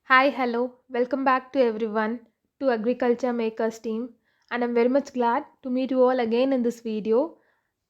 Hi, hello, welcome back to everyone to Agriculture Makers team, and I'm very much glad to meet you all again in this video.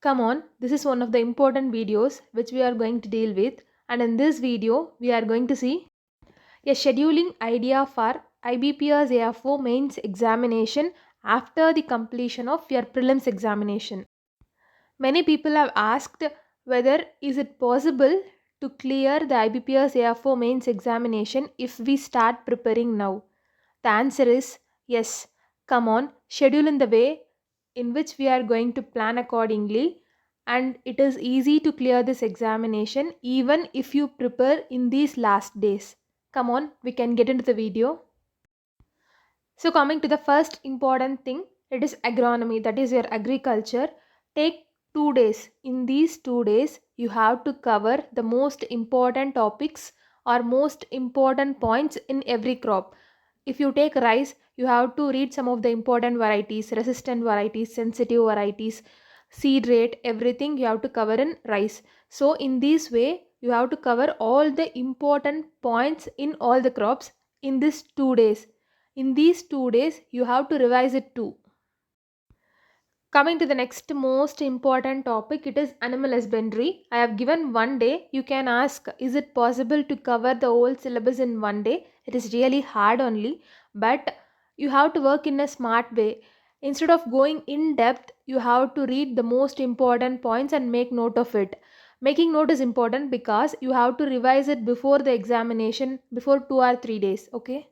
Come on, this is one of the important videos which we are going to deal with, and in this video, we are going to see a scheduling idea for IBPS AFO mains examination after the completion of your prelims examination. Many people have asked whether is it possible to clear the IBPS AFO mains examination if we start preparing now. The answer is yes. Come on, schedule in the way in which we are going to plan accordingly, and it is easy to clear this examination even if you prepare in these last days. Come on, we can get into the video. So, coming to the first important thing, it is agronomy, that is your agriculture. Take 2 days. In these 2 days, you have to cover the most important topics or most important points in every crop. If you take rice, you have to read some of the important varieties, resistant varieties, sensitive varieties, seed rate, everything you have to cover in rice. So, in this way, you have to cover all the important points in all the crops in these 2 days. In these 2 days, you have to revise it too. Coming to the next most important topic, it is animal husbandry. I have given 1 day. You can ask, is it possible to cover the whole syllabus in 1 day? It is really hard only, but you have to work in a smart way. Instead of going in depth, you have to read the most important points and make note of it. Making note is important because you have to revise it before the examination, before 2 or 3 days. Okay.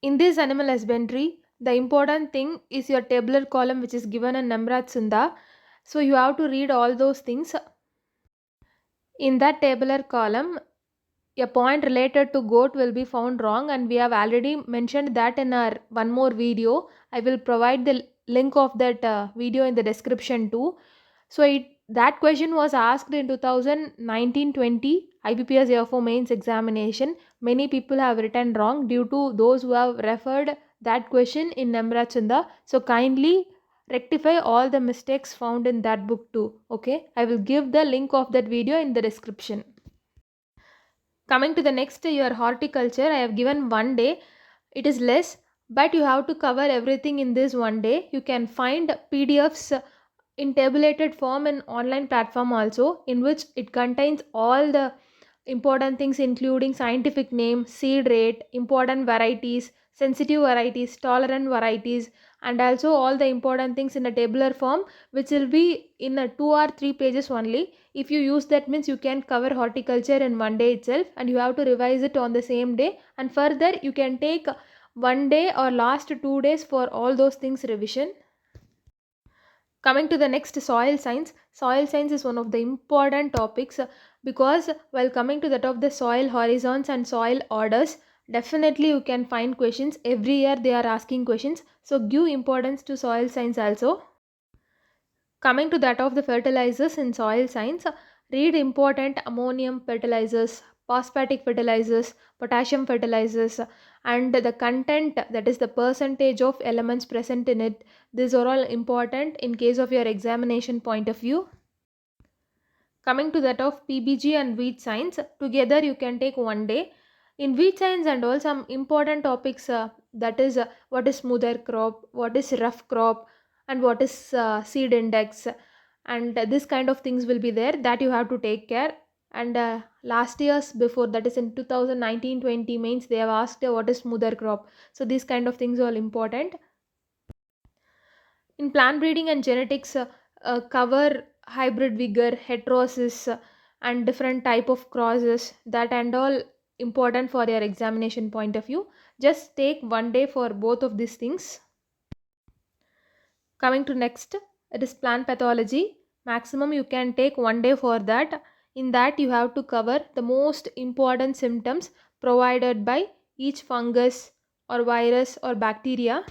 In this animal husbandry, the important thing is your tabular column which is given in Nemraj Sunda. So you have to read all those things. In that tabular column, a point related to goat will be found wrong, and we have already mentioned that in our one more video. I will provide the link of that video in the description too. So that question was asked in 2019-20 IBPS AFO mains examination. Many people have written wrong due to those who have referred that question in Nemraj Chunda. So kindly rectify all the mistakes found in that book too. Okay, I will give the link of that video in the description. Coming to the next, your horticulture, I have given 1 day. It is less, but you have to cover everything in this 1 day. You can find PDFs in tabulated form in online platform also, in which it contains all the important things including scientific name, seed rate, important varieties, sensitive varieties, tolerant varieties, and also all the important things in a tabular form, which will be in a 2 or 3 pages only. If you use that, means you can cover horticulture in 1 day itself, and you have to revise it on the same day, and further you can take 1 day or last 2 days for all those things revision. Coming to the next, soil science. Soil science is one of the important topics because while coming to that of the soil horizons and soil orders, definitely you can find questions. Every year they are asking questions. So give importance to soil science also. Coming to that of the fertilizers in soil science, read important ammonium fertilizers, phosphatic fertilizers, potassium fertilizers, and the content, that is the percentage of elements present in it. These are all important in case of your examination point of view. Coming to that of PBG and wheat science, together you can take 1 day. In wheat science and all some important topics, that is what is smoother crop, what is rough crop, and what is seed index, and this kind of things will be there that you have to take care. And last years before, that is in 2019-20 mains, they have asked what is smoother crop. So these kind of things are all important. In plant breeding and genetics, cover hybrid vigor, heterosis, and different type of crosses, that and all important for your examination point of view. Just take 1 day for both of these things. Coming to next, it is plant pathology. Maximum you can take 1 day for that. In that you have to cover the most important symptoms provided by each fungus or virus or bacteria.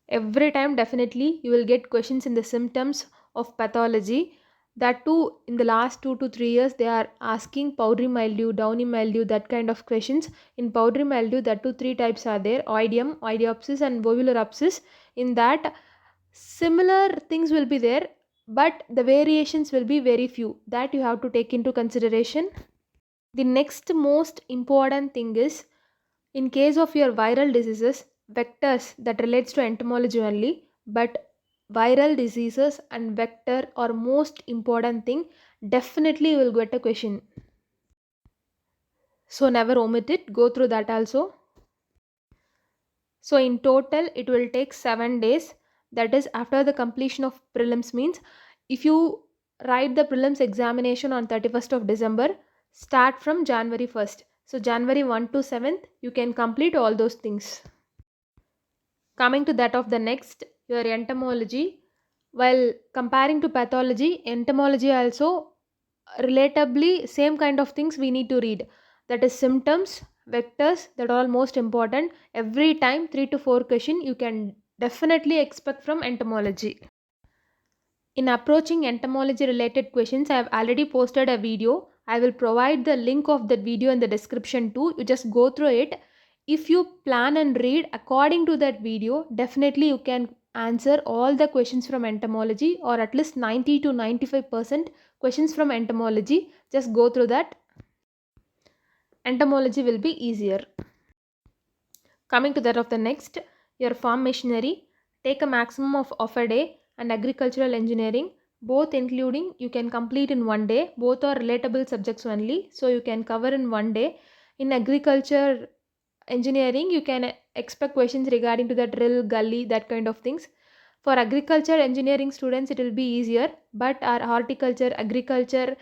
Every time definitely you will get questions in the symptoms of pathology. That too, in the last 2 to 3 years they are asking powdery mildew, downy mildew, that kind of questions. In powdery mildew, that too, three types are there: oidium, oidiopsis, and volvulorapsis. In that, similar things will be there, but the variations will be very few, that you have to take into consideration. The next most important thing is In case of your viral diseases, vectors that relates to entomology only, but viral diseases and vector are most important thing. Definitely you will get a question. So never omit it. Go through that also. So in total, it will take 7 days. That is after the completion of prelims means if you write the prelims examination on 31st of December, start from January 1st. So January 1 to 7th, you can complete all those things. Coming to that of the next, your entomology. While comparing to pathology, entomology also relatably same kind of things we need to read. That is symptoms, vectors, that are all most important. Every time 3 to 4 question you can definitely expect from entomology. In approaching entomology related questions, I have already posted a video. I will provide the link of that video in the description too. You just go through it. If you plan and read according to that video, definitely you can answer all the questions from entomology, or at least 90 to 95% questions from entomology. Just go through that. Entomology will be easier. Coming to that of the next, your farm machinery, take a maximum of a day, and agricultural engineering, both including you can complete in one day. Both are relatable subjects only, so you can cover in one day. In agriculture engineering, you can expect questions regarding to the drill, gully, that kind of things. For agriculture engineering students, it will be easier, but our horticulture, agriculture,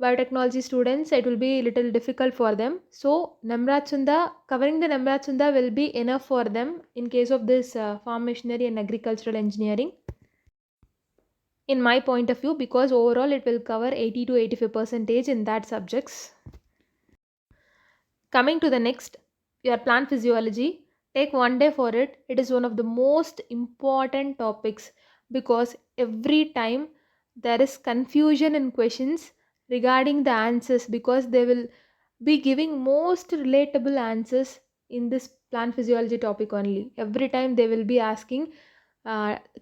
biotechnology students, it will be little difficult for them. So Nemraj Sunda, covering the Nemraj Sunda will be enough for them in case of this farm machinery and agricultural engineering. In my point of view, because overall it will cover 80 to 85% in that subjects. Coming to the next, your plant physiology, take one day for it. It is one of the most important topics because every time there is confusion in questions regarding the answers, because they will be giving most relatable answers in this plant physiology topic only. Every time they will be asking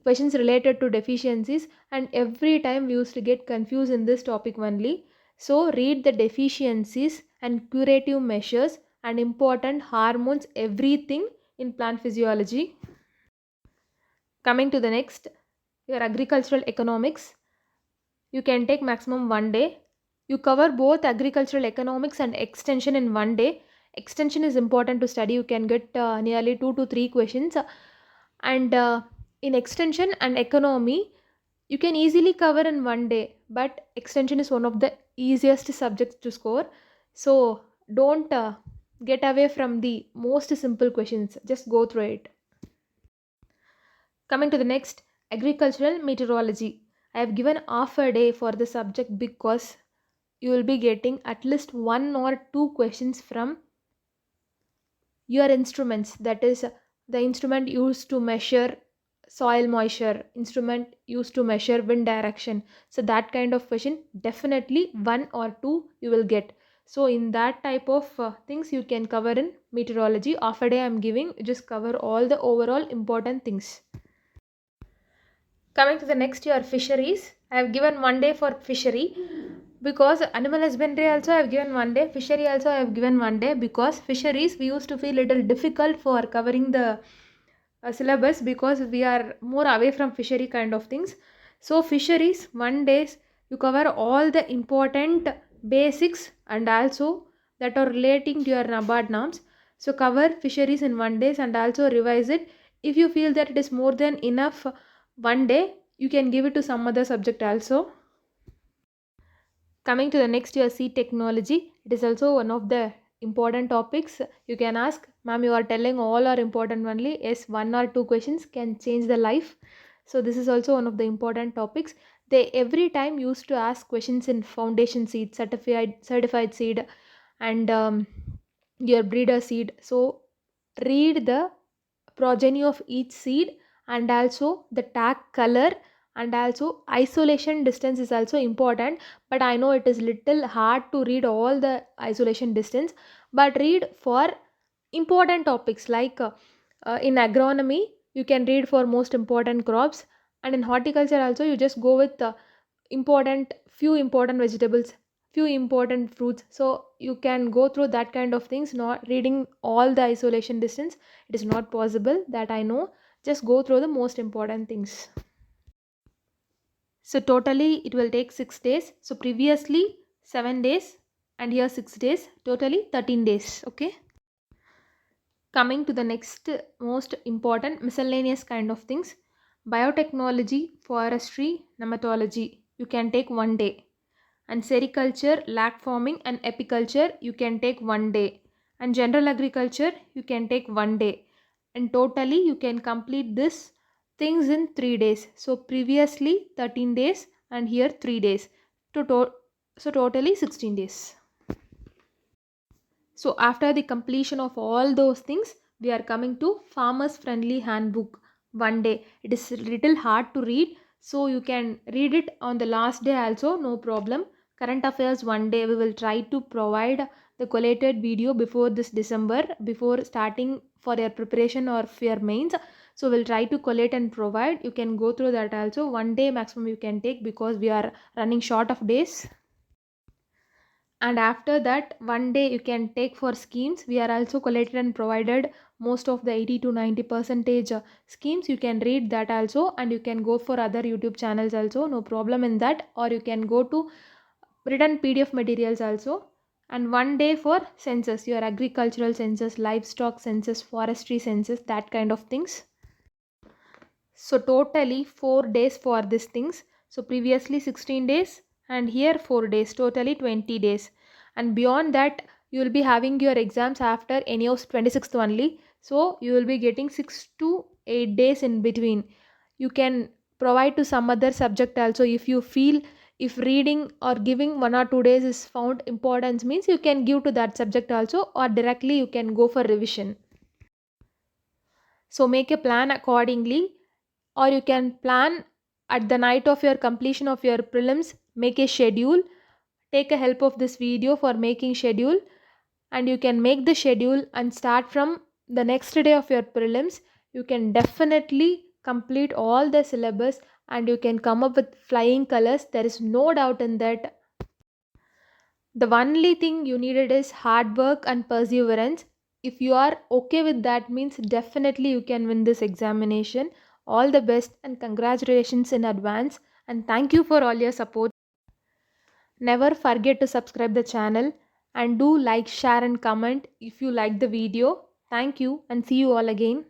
questions related to deficiencies, and every time we used to get confused in this topic only. So read the deficiencies and curative measures and important hormones, everything in plant physiology. Coming to the next, your agricultural economics, you can take maximum one day. You cover both agricultural economics and extension in one day. Extension is important to study. You can get nearly 2 to 3 questions. And in extension and economy, you can easily cover in one day, but extension is one of the easiest subjects to score. So don't get away from the most simple questions. Just go through it. Coming to the next, agricultural meteorology. I have given half a day for the subject because you will be getting at least one or two questions from your instruments. That is the instrument used to measure soil moisture, instrument used to measure wind direction. So that kind of question, definitely one or two you will get. So in that type of things you can cover in meteorology. Half a day I'm giving, just cover all the overall important things. Coming to the next, your fisheries, I have given one day for fishery because animal husbandry also I have given one day, fishery also I have given one day, because fisheries we used to feel little difficult for covering the syllabus because we are more away from fishery kind of things. So fisheries one days you cover all the important basics and also that are relating to your NABARD norms. So cover fisheries in one day and also revise it. If you feel that it is more than enough one day, you can give it to some other subject also. Coming to the next year, seed technology, it is also one of the important topics. You can ask, ma'am, you are telling all are important only. Yes, one or two questions can change the life. So this is also one of the important topics. They every time used to ask questions in foundation seed, certified seed, and your breeder seed. So read the progeny of each seed and also the tag color, and also isolation distance is also important, but I know it is little hard to read all the isolation distance, but read for important topics like in agronomy you can read for most important crops, and in horticulture also you just go with important few important vegetables, few important fruits. So you can go through that kind of things, not reading all the isolation distance. It is not possible, that I know. Just go through the most important things. So totally it will take 6 days. So previously 7 days and here 6 days, totally 13 days. Okay. Coming to the next most important miscellaneous kind of things, biotechnology, forestry, nematology, you can take 1 day. And sericulture, lag farming and apiculture, you can take 1 day. And general agriculture, you can take 1 day. And totally you can complete this things in 3 days. So previously 13 days and here 3 days. So totally 16 days. So after the completion of all those things, we are coming to farmers friendly handbook 1 day. It is little hard to read, so you can read it on the last day also, no problem. Current affairs 1 day, we will try to provide the collated video before this December, before starting for your preparation or for your mains. So we'll try to collate and provide. You can go through that also. 1 day maximum you can take because we are running short of days. And after that 1 day you can take for schemes. We are also collected and provided most of the 80 to 90 percentage schemes. You can read that also, and you can go for other YouTube channels also, no problem in that. Or you can go to written PDF materials also. And 1 day for census, your agricultural census, livestock census, forestry census, that kind of things. So totally 4 days for these things. So previously 16 days and here 4 days, totally 20 days. And beyond that you will be having your exams after any of 26th only. So you will be getting 6 to 8 days in between. You can provide to some other subject also if you feel, if reading or giving 1 or 2 days is found importance, means you can give to that subject also, or directly you can go for revision. So make a plan accordingly, or you can plan at the night of your completion of your prelims. Make a schedule, take a help of this video for making schedule, and you can make the schedule and start from the next day of your prelims. You can definitely complete all the syllabus and you can come up with flying colors, there is no doubt in that. The only thing you needed is hard work and perseverance. If you are okay with that, means definitely you can win this examination. All the best and congratulations in advance, and thank you for all your support. Never forget to subscribe the channel and do like, share and comment if you like the video. Thank you and see you all again.